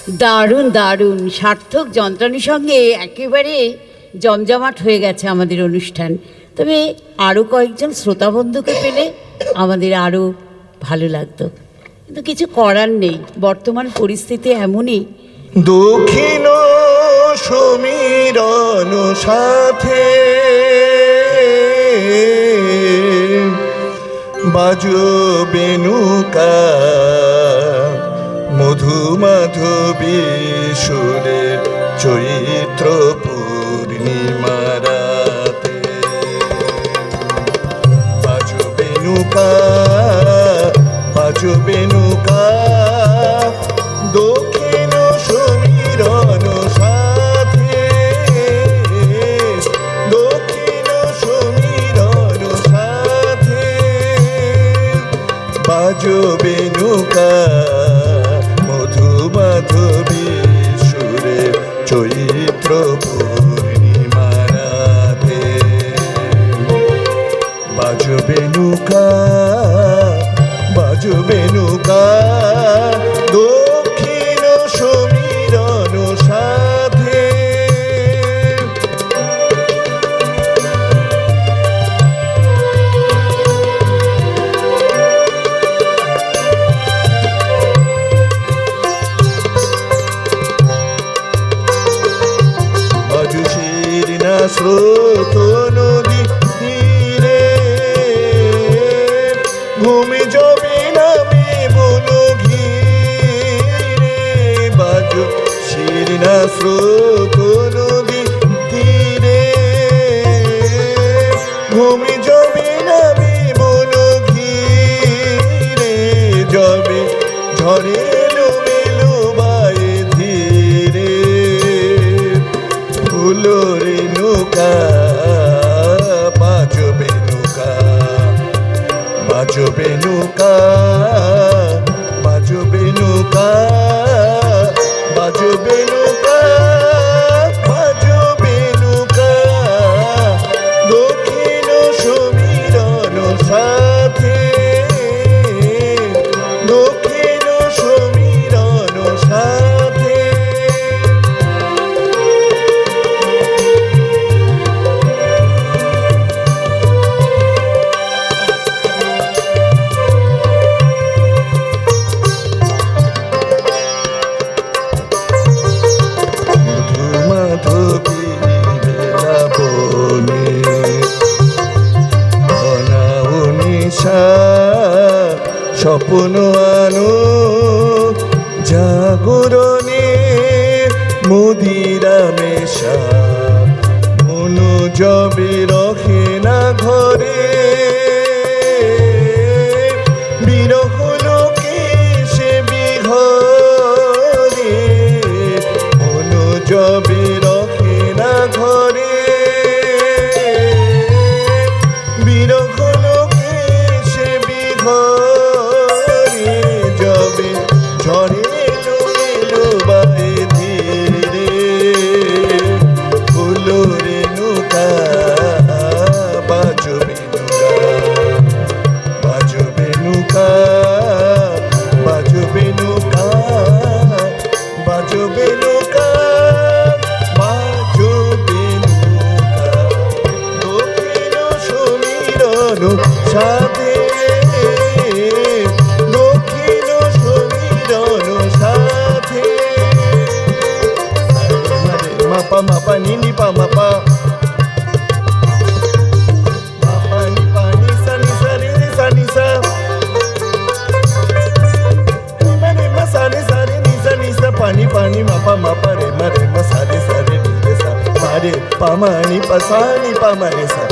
দারুণ দারুণ সার্থক যন্ত্রণীর সঙ্গে একেবারে জমজমাট হয়ে গেছে আমাদের অনুষ্ঠান। তবে আরও কয়েকজন শ্রোতাবন্ধুকে পেলে আমাদের আরও ভালো লাগতো, কিন্তু কিছু করার নেই, বর্তমান পরিস্থিতি এমনই। দক্ষিণ সমীরণ সাথে বাজবে নৌকা মধু মাধবী সুরে চৈত্র পূর্ণিমা রাতে বাজবে নৌকা বাজবে নৌকা দক্ষিণ সমীরণ সাথে দক্ষিণ সমীরণ সাথে বাজবে নৌকা মধু মাধবী সুরে চৈত্র পূর্ণিমা রাতে বাজবে নৌকা বাজবে নৌকা দক্ষিণ সমীরণ সাথে। বাজুশির না স্রোত নদী তীরে ঘুমে যাবে নামে বলো ঘিরে বাজু শিরনা স্রোত নদী তীরে ঘুমে যাবে নামে বলো ঘিরে যাবে ঝড়ে মেলো বায়ে ধীরে ফুলোরে নৌকা বাজবে নৌকা বাজবে নৌকা বাজবে নৌকা বাজবে নৌকা বাজবে নৌকা দক্ষিণ সমীরণ সাথে দক্ষিণ সমীরণ সাথে। স্বপ্ন আনো জাগরণে মদিরা মেশা মন জবে রহে না ঘরে বিরহ লোকে সে বিঘরে মন জবে রহে না ঘরে বিরহ লোকে সে বিঘরে যাবে ঝড়ে এলো বায়ে ধীরে ফুলোরে নৌকা বাজবে নৌকা বাজবে নৌকা বাজবে নৌকা বাজবে নৌকা বাজবে নৌকা দক্ষিণ সমীরণ সাথে দক্ষিণ সমীরণ সাথে। মাপা মাপা নিনি পা মাপা মাপা নি পা নি সা রে রে সা নি সা মানে মা সা রে নি সা পানি পানি মাপা মাপা রে মা সা রে নি রে সা মারে পা মা নি পা সা নি পা মা রে সা।